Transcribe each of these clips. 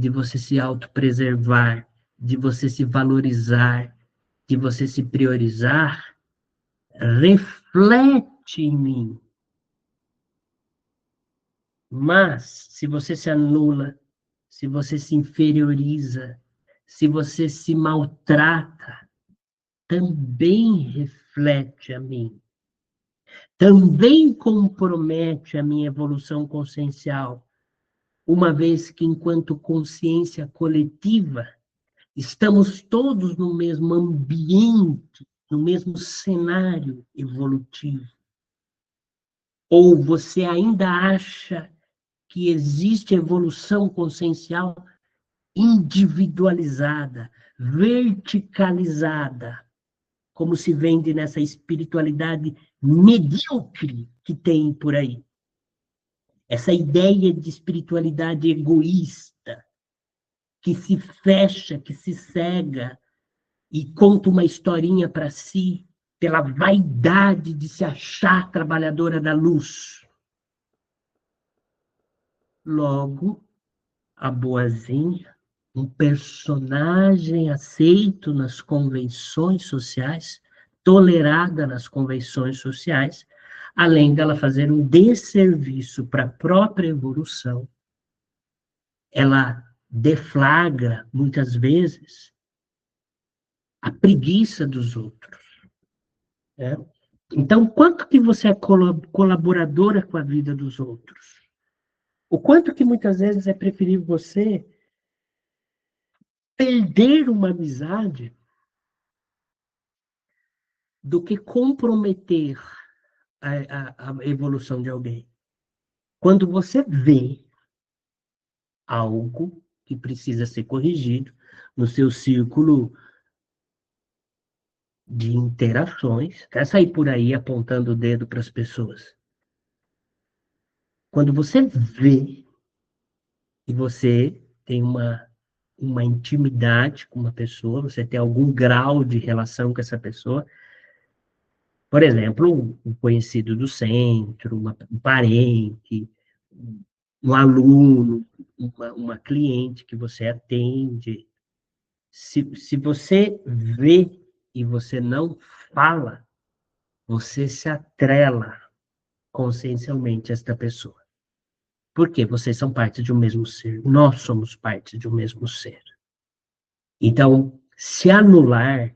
de você se autopreservar, de você se valorizar, de você se priorizar, reflete em mim. Mas, se você se anula, se você se inferioriza, se você se maltrata, também reflete a mim. Também compromete a minha evolução consciencial, uma vez que, enquanto consciência coletiva, estamos todos no mesmo ambiente, no mesmo cenário evolutivo. Ou você ainda acha que existe evolução consciencial individualizada, verticalizada, como se vende nessa espiritualidade medíocre que tem por aí? Essa ideia de espiritualidade egoísta, que se fecha, que se cega e conta uma historinha para si, pela vaidade de se achar trabalhadora da luz. Logo, a boazinha, um personagem aceito nas convenções sociais, tolerada nas convenções sociais, além dela fazer um desserviço para a própria evolução, ela deflagra, muitas vezes, a preguiça dos outros. Né? Então, quanto que você é colaboradora com a vida dos outros? O quanto que muitas vezes é preferível você perder uma amizade do que comprometer a evolução de alguém. Quando você vê algo que precisa ser corrigido no seu círculo de interações, quer sair por aí apontando o dedo para as pessoas. Quando você vê e você tem uma intimidade com uma pessoa, você tem algum grau de relação com essa pessoa, por exemplo, um conhecido do centro, um parente, um aluno, uma cliente que você atende. Se você vê e você não fala, você se atrela consciencialmente a esta pessoa. Porque vocês são parte de um mesmo ser. Nós somos parte de um mesmo ser. Então, se anular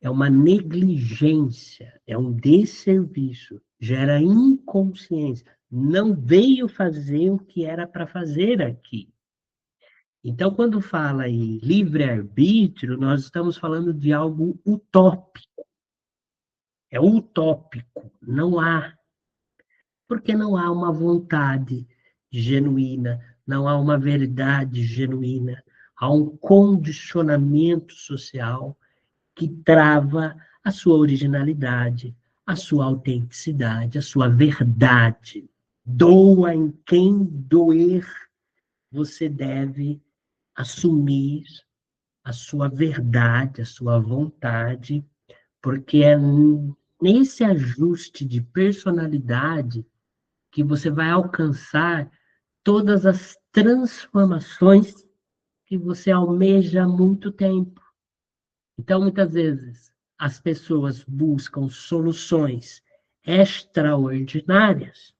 é uma negligência, é um desserviço, gera inconsciência. Não veio fazer o que era para fazer aqui. Então, quando fala em livre-arbítrio, nós estamos falando de algo utópico. É utópico, não há. Porque não há uma vontade genuína, não há uma verdade genuína, há um condicionamento social que trava a sua originalidade, a sua autenticidade, a sua verdade. Doa em quem doer, você deve assumir a sua verdade, a sua vontade, porque é nesse ajuste de personalidade que você vai alcançar todas as transformações que você almeja há muito tempo. Então, muitas vezes, as pessoas buscam soluções extraordinárias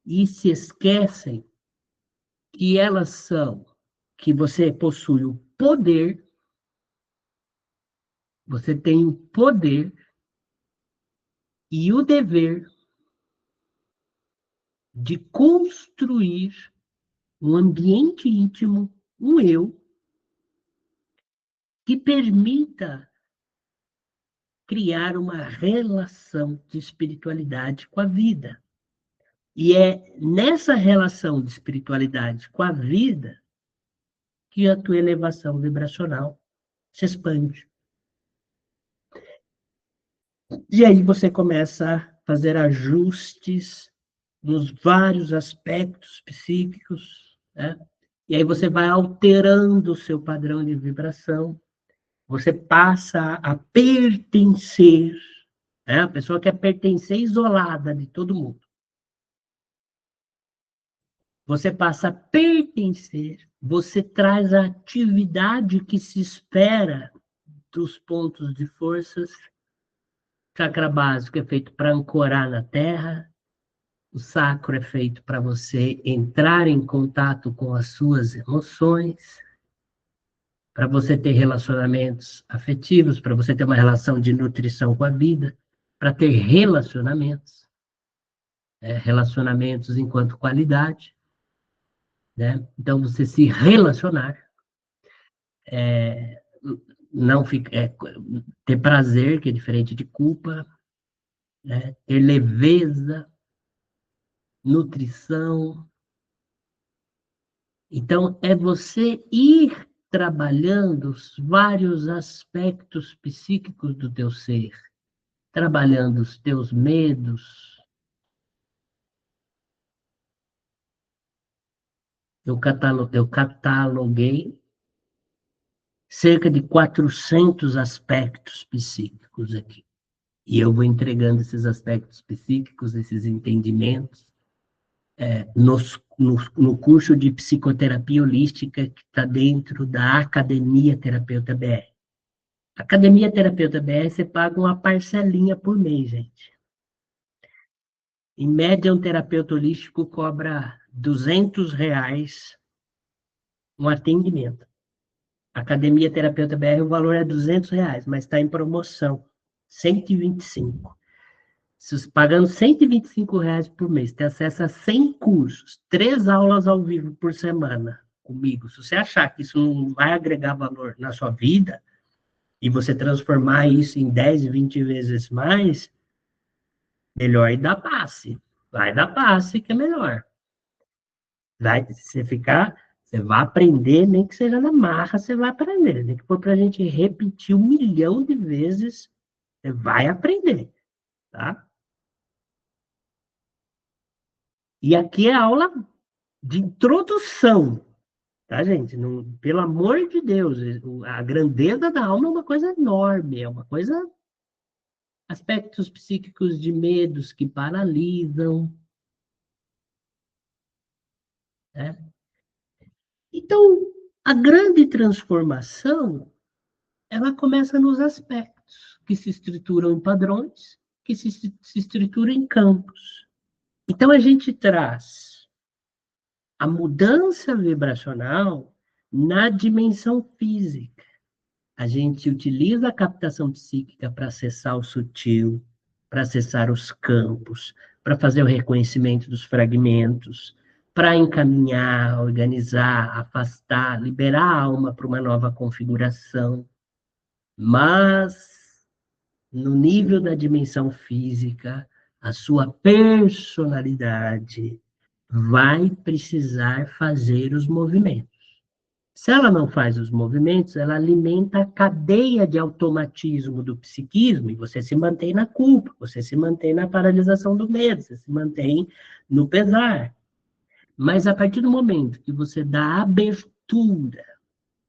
e se esquecem que elas são, que você possui o poder, você tem o poder e o dever de construir um ambiente íntimo, um eu, que permita criar uma relação de espiritualidade com a vida. E é nessa relação de espiritualidade com a vida que a tua elevação vibracional se expande. E aí você começa a fazer ajustes nos vários aspectos psíquicos, né? E aí você vai alterando o seu padrão de vibração, você passa a pertencer, né? A pessoa quer pertencer isolada de todo mundo. você passa a pertencer, você traz a atividade que se espera dos pontos de forças. Chakra básico é feito para ancorar na terra, o sacro é feito para você entrar em contato com as suas emoções, para você ter relacionamentos afetivos, para você ter uma relação de nutrição com a vida, para ter relacionamentos, relacionamentos enquanto qualidade, né? Então, você se relacionar, não fica, ter prazer, que é diferente de culpa, né? Ter leveza, nutrição. Então, é você ir trabalhando os vários aspectos psíquicos do teu ser, trabalhando os teus medos. Eu cataloguei cerca de 400 aspectos psíquicos aqui. E eu vou entregando esses aspectos psíquicos, esses entendimentos, no curso de psicoterapia holística que está dentro da Academia Terapeuta BR. Academia Terapeuta BR, você paga uma parcelinha por mês, gente. Em média, um terapeuta holístico cobra R$ 200 um atendimento. Academia Terapeuta BR, o valor é R$ 200, mas está em promoção, 125. Pagando R$ 125 por mês, tem acesso a 100 cursos, 3 aulas ao vivo por semana comigo. Se você achar que isso não vai agregar valor na sua vida, e você transformar isso em 10, 20 vezes mais, melhor ir dar passe. Vai dar passe, que é melhor. Você vai aprender, nem que seja na marra, você vai aprender. Nem que for para a gente repetir 1 milhão de vezes, você vai aprender, tá? E aqui é a aula de introdução, tá, gente? Não, pelo amor de Deus, a grandeza da alma é uma coisa enorme, é uma coisa... Aspectos psíquicos de medos que paralisam, né? Então, a grande transformação, ela começa nos aspectos que se estruturam em padrões, que se estruturam em campos. Então, a gente traz a mudança vibracional na dimensão física. A gente utiliza a captação psíquica para acessar o sutil, para acessar os campos, para fazer o reconhecimento dos fragmentos, para encaminhar, organizar, afastar, liberar a alma para uma nova configuração. Mas, no nível da dimensão física, a sua personalidade vai precisar fazer os movimentos. Se ela não faz os movimentos, ela alimenta a cadeia de automatismo do psiquismo, e você se mantém na culpa, você se mantém na paralisação do medo, você se mantém no pesar. Mas a partir do momento que você dá abertura...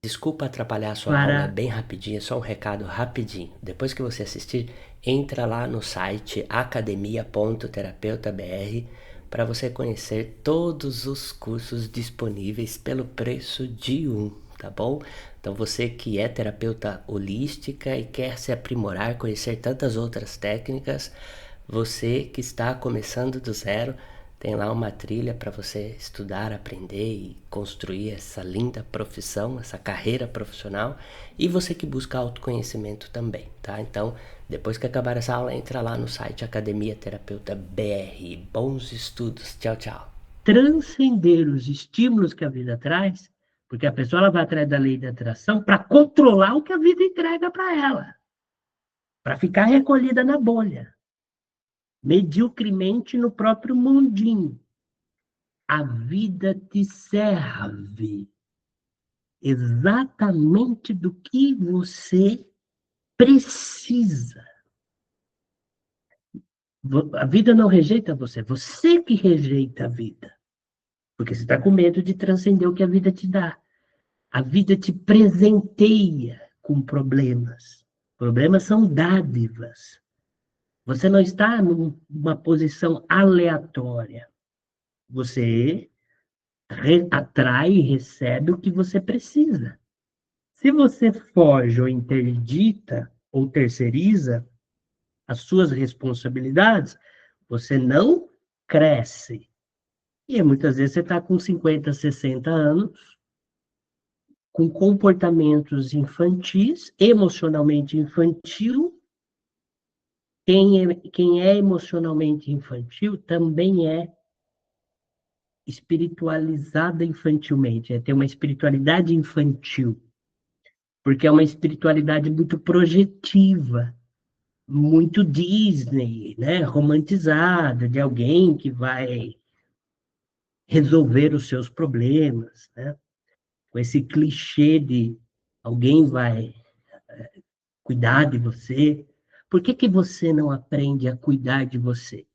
Desculpa atrapalhar a sua aula, é para... bem rapidinho, é só um recado rapidinho. Depois que você assistir, entra lá no site academia.terapeutabr para você conhecer todos os cursos disponíveis pelo preço de um, tá bom? Então você que é terapeuta holística e quer se aprimorar, conhecer tantas outras técnicas, você que está começando do zero, tem lá uma trilha para você estudar, aprender e construir essa linda profissão, essa carreira profissional. E você que busca autoconhecimento também, tá? Então, depois que acabar essa aula, entra lá no site Academia Terapeuta BR. Bons estudos. Tchau, tchau. transcender os estímulos que a vida traz, porque a pessoa ela vai atrás da lei da atração para controlar o que a vida entrega para ela, para ficar recolhida na bolha, mediocremente no próprio mundinho. A vida te serve exatamente do que você precisa. A vida não rejeita você que rejeita a vida, porque você está com medo de transcender o que a vida te dá. A vida te presenteia com problemas. Problemas são dádivas. Você não está numa posição aleatória. Você atrai e recebe o que você precisa. Se você foge ou interdita ou terceiriza as suas responsabilidades, você não cresce. E muitas vezes você está com 50, 60 anos, com comportamentos infantis, emocionalmente infantil. Quem é emocionalmente infantil também é espiritualizada infantilmente, é ter uma espiritualidade infantil, porque é uma espiritualidade muito projetiva, muito Disney, né? Romantizada, de alguém que vai resolver os seus problemas, né? Com esse clichê de alguém vai cuidar de você. Por que que você não aprende a cuidar de você?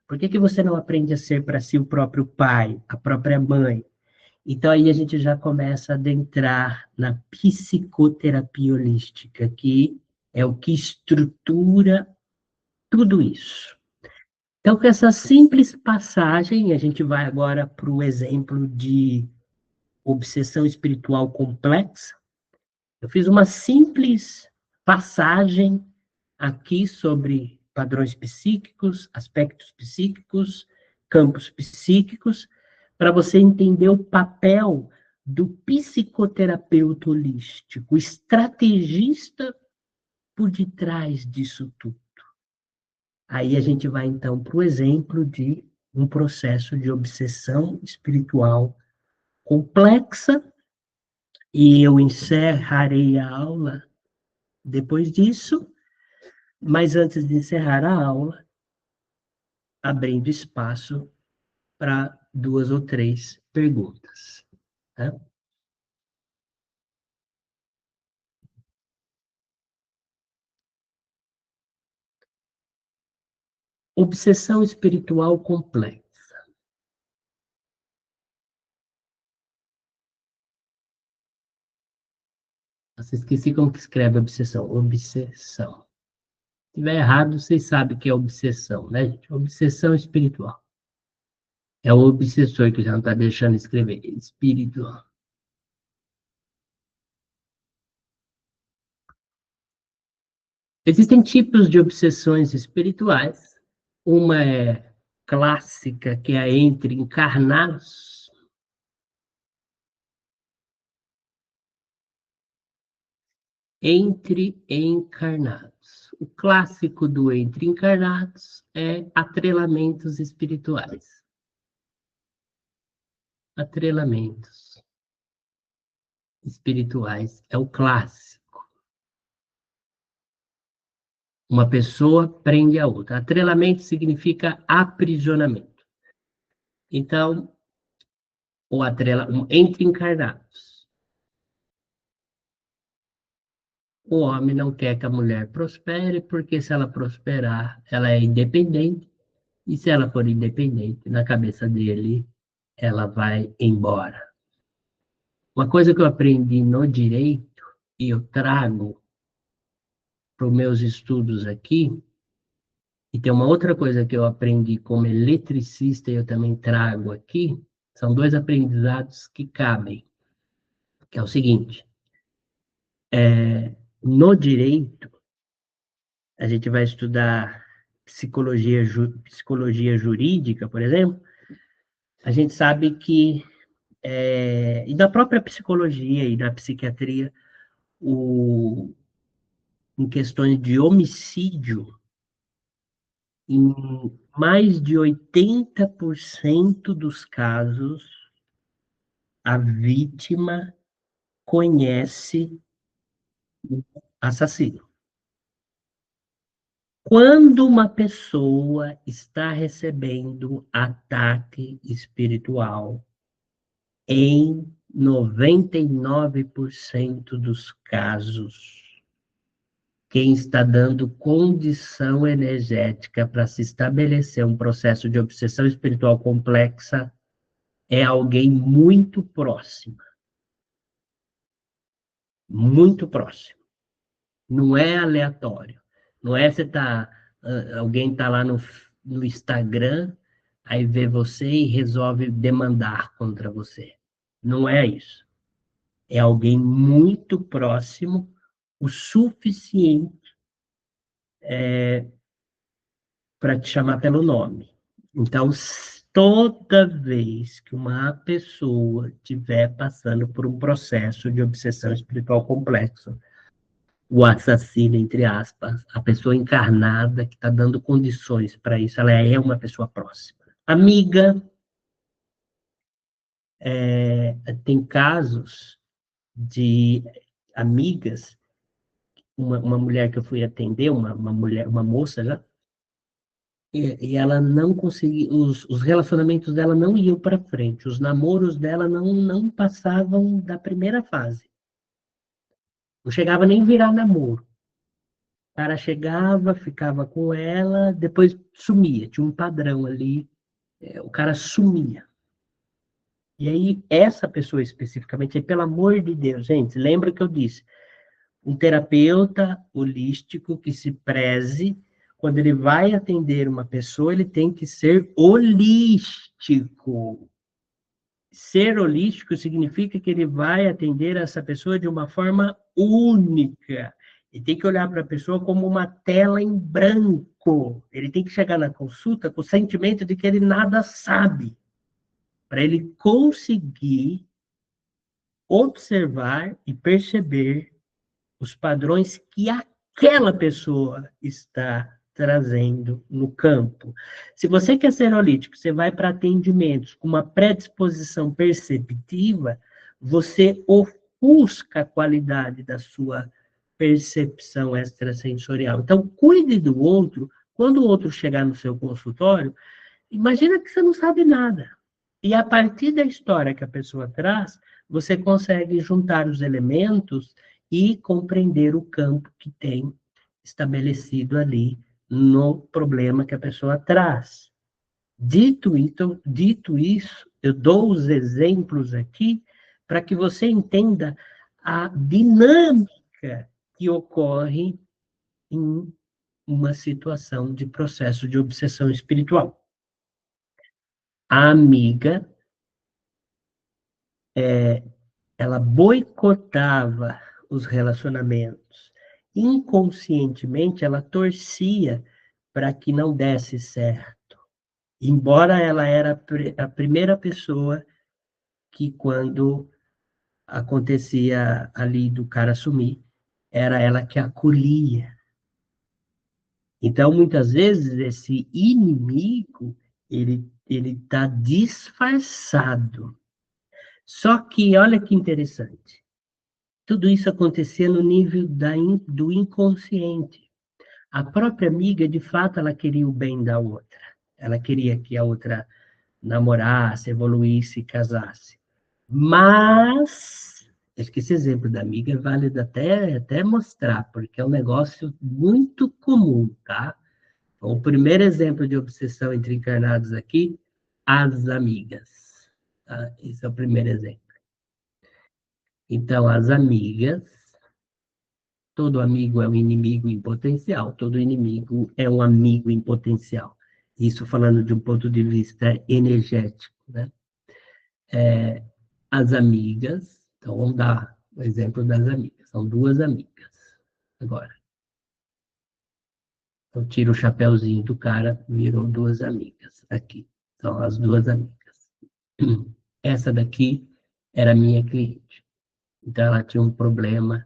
Por que que você não aprende a ser para si o próprio pai, a própria mãe? Então aí a gente já começa a adentrar na psicoterapia holística, que é o que estrutura tudo isso. Então, com essa simples passagem, a gente vai agora para o exemplo de obsessão espiritual complexa. Eu fiz uma simples passagem aqui sobre padrões psíquicos, aspectos psíquicos, campos psíquicos, para você entender o papel do psicoterapeuta holístico, o estrategista por detrás disso tudo. Aí a gente vai então para o exemplo de um processo de obsessão espiritual complexa, e eu encerrarei a aula depois disso, mas antes de encerrar a aula, abrindo espaço para duas ou três perguntas. Tá? Obsessão espiritual complexa. Você esqueci como que escreve obsessão. Obsessão. Se tiver errado, vocês sabem que é obsessão, né, gente? Obsessão espiritual. É o obsessor que já não está deixando escrever. Espírito. Existem tipos de obsessões espirituais. Uma é clássica, que é entre encarnados. Entre encarnados. O clássico do entre encarnados é atrelamentos espirituais. Atrelamentos espirituais é o clássico. Uma pessoa prende a outra. Atrelamento significa aprisionamento. Então, entre encarnados. O homem não quer que a mulher prospere, porque se ela prosperar, ela é independente, e se ela for independente, na cabeça dele, ela vai embora. Uma coisa que eu aprendi no direito, e eu trago para os meus estudos aqui, e tem uma outra coisa que eu aprendi como eletricista e eu também trago aqui, são dois aprendizados que cabem, que é o seguinte, no direito, a gente vai estudar psicologia jurídica, por exemplo, a gente sabe que, e na própria psicologia e na psiquiatria, em questões de homicídio, em mais de 80% dos casos, a vítima conhece o assassino. Quando uma pessoa está recebendo ataque espiritual, em 99% dos casos, quem está dando condição energética para se estabelecer um processo de obsessão espiritual complexa é alguém muito próximo. Muito próximo. Não é aleatório. Não é alguém está lá no Instagram, aí vê você e resolve demandar contra você. Não é isso. É alguém muito próximo, o suficiente para te chamar pelo nome. Então, toda vez que uma pessoa estiver passando por um processo de obsessão espiritual complexo, o assassino, entre aspas, a pessoa encarnada que está dando condições para isso, ela é uma pessoa próxima. Amiga, tem casos de amigas, uma mulher que eu fui atender, uma mulher, uma moça já, e ela não conseguia, os relacionamentos dela não iam para frente, os namoros dela não passavam da primeira fase. Não chegava nem a virar namoro. O cara chegava, ficava com ela, depois sumia, tinha um padrão ali, o cara sumia. E aí, essa pessoa especificamente, pelo amor de Deus, gente, lembra que eu disse, um terapeuta holístico que se preze, quando ele vai atender uma pessoa, ele tem que ser holístico. Ser holístico significa que ele vai atender essa pessoa de uma forma única. Ele tem que olhar para a pessoa como uma tela em branco. Ele tem que chegar na consulta com o sentimento de que ele nada sabe, para ele conseguir observar e perceber os padrões que aquela pessoa está trazendo no campo. Se você quer ser holítico, você vai para atendimentos com uma predisposição perceptiva, você ofusca a qualidade da sua percepção extrasensorial. Então, cuide do outro. Quando o outro chegar no seu consultório, imagina que você não sabe nada. E a partir da história que a pessoa traz, você consegue juntar os elementos e compreender o campo que tem estabelecido ali no problema que a pessoa traz. Dito isso, eu dou os exemplos aqui para que você entenda a dinâmica que ocorre em uma situação de processo de obsessão espiritual. A amiga, ela boicotava os relacionamentos. Inconscientemente, ela torcia para que não desse certo. Embora ela era a primeira pessoa que, quando acontecia ali do cara sumir, era ela que acolhia. Então, muitas vezes, esse inimigo, ele está disfarçado. Só que, olha que interessante, tudo isso acontecia no nível do inconsciente. A própria amiga, de fato, ela queria o bem da outra. Ela queria que a outra namorasse, evoluísse, casasse. Mas, acho que esse exemplo da amiga é válido até mostrar, porque é um negócio muito comum, tá? Então, o primeiro exemplo de obsessão entre encarnados aqui, as amigas. Tá? Esse é o primeiro exemplo. Então, as amigas, todo amigo é um inimigo em potencial, todo inimigo é um amigo em potencial. Isso falando de um ponto de vista energético, né? As amigas, então vamos dar o exemplo das amigas, são duas amigas. Agora, eu tiro o chapéuzinho do cara, virou duas amigas aqui. São as duas amigas. Essa daqui era minha cliente. Então, ela tinha um problema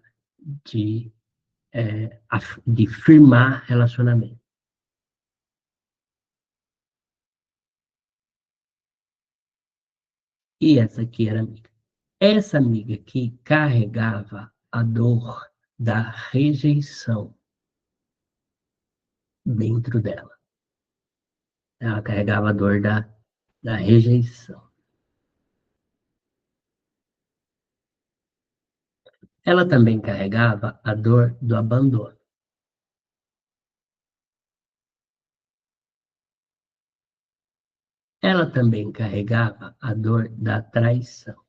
de, de firmar relacionamento. E essa aqui era amiga. Essa amiga aqui carregava a dor da rejeição dentro dela. Ela carregava a dor da rejeição. Ela também carregava a dor do abandono. Ela também carregava a dor da traição.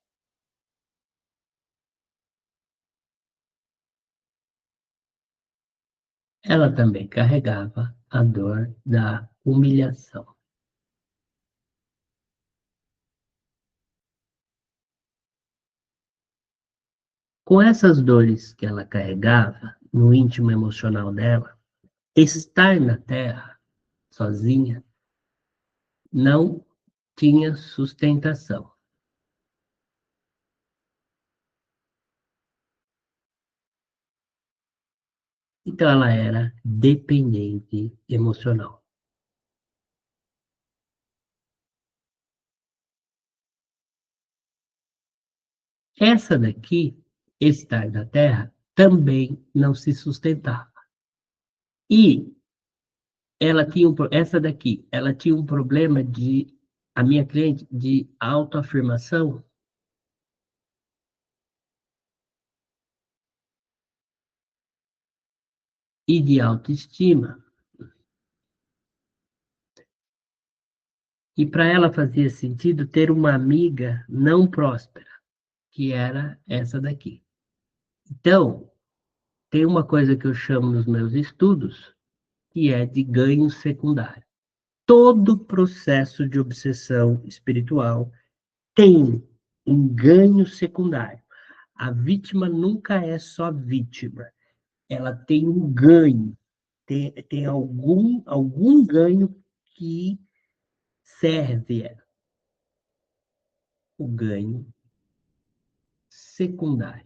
Ela também carregava a dor da humilhação. Com essas dores que ela carregava no íntimo emocional dela, estar na Terra sozinha não tinha sustentação. Então ela era dependente emocional. Essa daqui, estar na Terra, também não se sustentava. E essa daqui, ela tinha um problema a minha cliente, de autoafirmação e de autoestima. E para ela fazia sentido ter uma amiga não próspera, que era essa daqui. Então, tem uma coisa que eu chamo nos meus estudos, que é de ganho secundário. Todo processo de obsessão espiritual tem um ganho secundário. A vítima nunca é só vítima. Ela tem um ganho, tem algum ganho que serve o ganho secundário.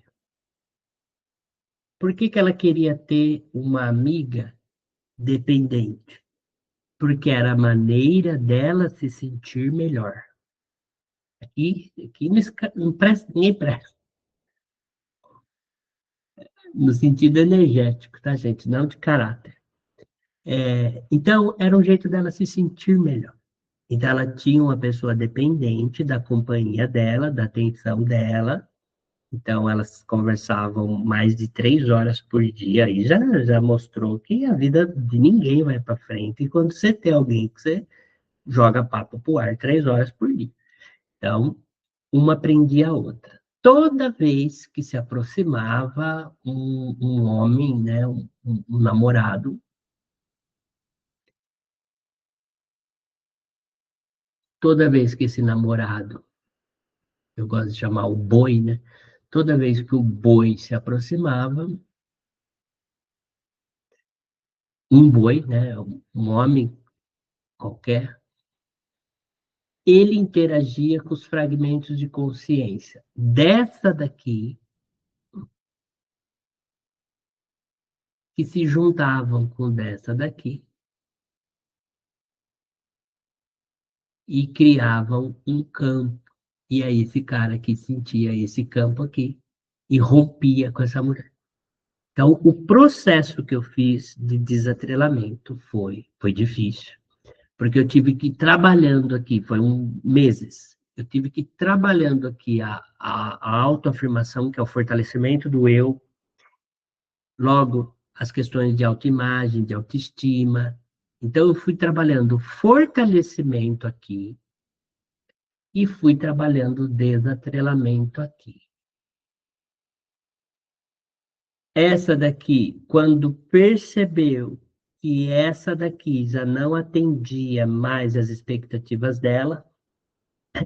Por que ela queria ter uma amiga dependente? Porque era a maneira dela se sentir melhor. Aqui não presta, ninguém presta. No sentido energético, tá, gente? Não de caráter. Então, era um jeito dela se sentir melhor. Então, ela tinha uma pessoa dependente da companhia dela, da atenção dela. Então, elas conversavam mais de 3 horas por dia. Aí já mostrou que a vida de ninguém vai para frente. E quando você tem alguém que você joga papo pro ar 3 horas por dia. Então, uma prendia a outra. Toda vez que se aproximava um homem, né, um namorado, toda vez que esse namorado, eu gosto de chamar o boi, né? Toda vez que o boi se aproximava, um boi, né, um homem qualquer, ele interagia com os fragmentos de consciência dessa daqui, que se juntavam com dessa daqui, e criavam um campo. E aí esse cara aqui sentia esse campo aqui e rompia com essa mulher. Então, o processo que eu fiz de desatrelamento foi difícil, porque eu tive que ir trabalhando aqui, meses, eu tive que ir trabalhando aqui a autoafirmação, que é o fortalecimento do eu, logo as questões de autoimagem, de autoestima. Então, eu fui trabalhando fortalecimento aqui, e fui trabalhando o desatrelamento aqui. Essa daqui, quando percebeu que essa daqui já não atendia mais as expectativas dela,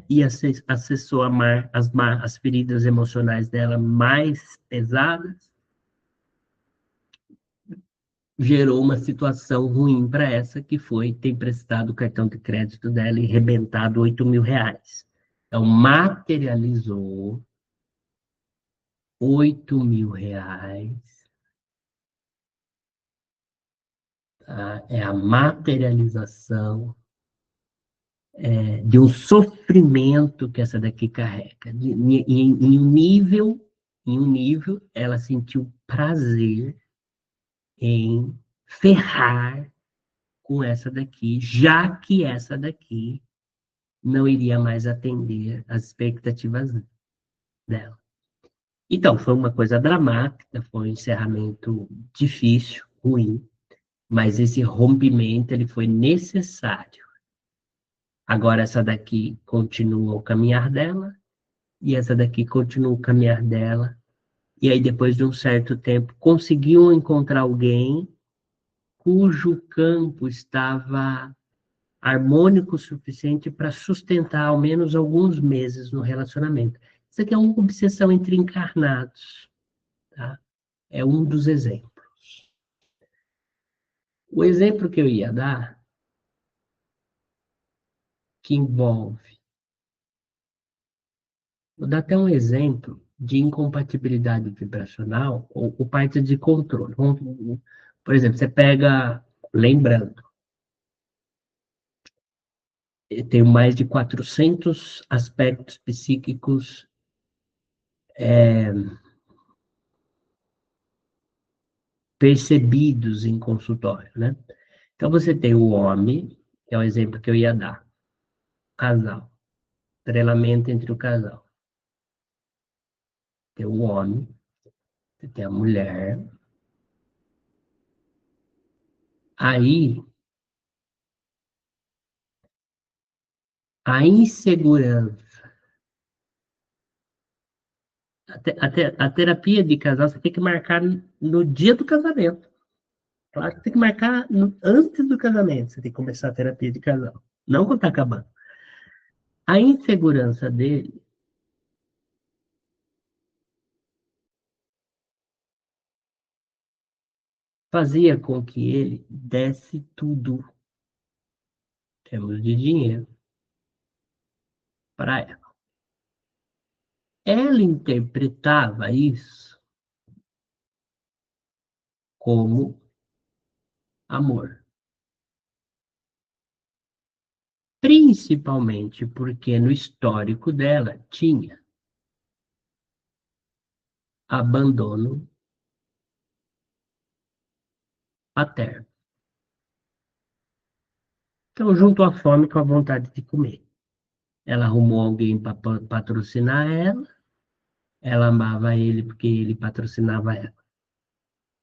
e acessou as feridas emocionais dela mais pesadas, gerou uma situação ruim para essa, que foi ter emprestado o cartão de crédito dela e rebentado R$ 8.000. Então, materializou R$ 8.000. Tá? É a materialização de um sofrimento que essa daqui carrega. Em um nível, ela sentiu prazer em ferrar com essa daqui, já que essa daqui não iria mais atender às expectativas dela. Então, foi uma coisa dramática, foi um encerramento difícil, ruim, mas esse rompimento ele foi necessário. Agora essa daqui continua o caminhar dela, e essa daqui continua o caminhar dela, e aí depois de um certo tempo conseguiu encontrar alguém cujo campo estava harmônico o suficiente para sustentar ao menos alguns meses no relacionamento. Isso aqui é uma obsessão entre encarnados. tá? É um dos exemplos. O exemplo que eu ia dar, que envolve, vou dar até um exemplo de incompatibilidade vibracional ou parte de controle. Por exemplo, você pega, lembrando, eu tenho mais de 400 aspectos psíquicos percebidos em consultório, né? Então, você tem o homem, que é o exemplo que eu ia dar, casal, trelamento entre o casal. Tem o homem, você tem a mulher. Aí, a insegurança, a terapia de casal, você tem que marcar no dia do casamento. Claro que tem que marcar antes do casamento, você tem que começar a terapia de casal. Não quando está acabando. A insegurança dele fazia com que ele desse tudo, em termos de dinheiro, para ela. Ela interpretava isso como amor. Principalmente porque no histórico dela tinha abandono paterno. Então, junto à fome com a vontade de comer. Ela arrumou alguém para patrocinar ela, ela amava ele porque ele patrocinava ela.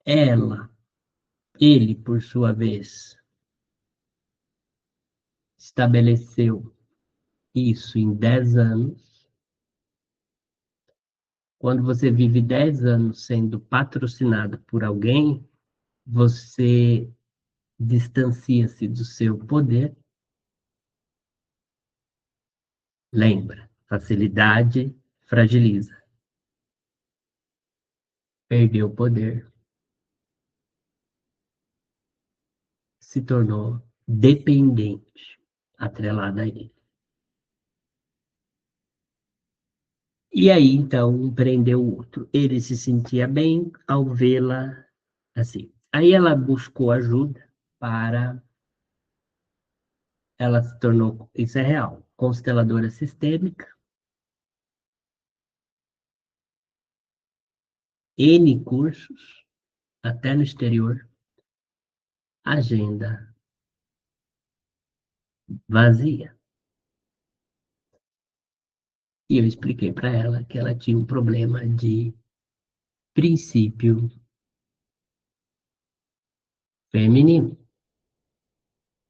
Ela, ele, por sua vez, estabeleceu isso em 10 anos. Quando você vive 10 anos sendo patrocinado por alguém, você distancia-se do seu poder. Lembra, facilidade fragiliza. Perdeu o poder, se tornou dependente, atrelada a ele. E aí, então, um prendeu o outro. Ele se sentia bem ao vê-la assim. Aí ela buscou ajuda para... Ela se tornou, isso é real, consteladora sistêmica, N cursos, até no exterior, agenda vazia. E eu expliquei para ela que ela tinha um problema de princípio feminino,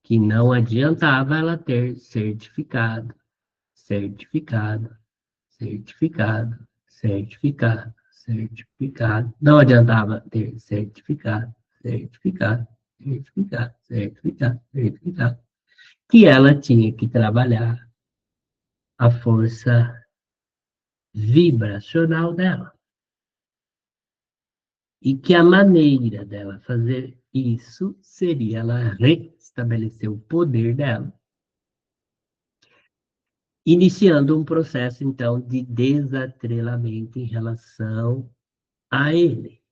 que não adiantava ela ter certificado, certificado, certificado, certificado, certificado. Não adiantava ter certificado, certificado, certificado, certificado, certificado. Que ela tinha que trabalhar a força vibracional dela. E que a maneira dela fazer isso seria ela restabelecer o poder dela, iniciando um processo, então, de desatrelamento em relação a ele.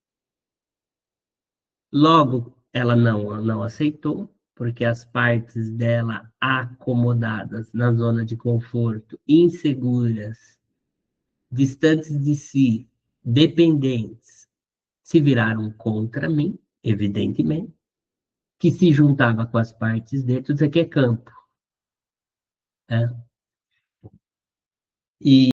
Logo, ela não aceitou, porque as partes dela acomodadas na zona de conforto, inseguras, distantes de si, dependentes, se viraram contra mim, evidentemente, que se juntava com as partes dele, tudo isso aqui é campo. Né? E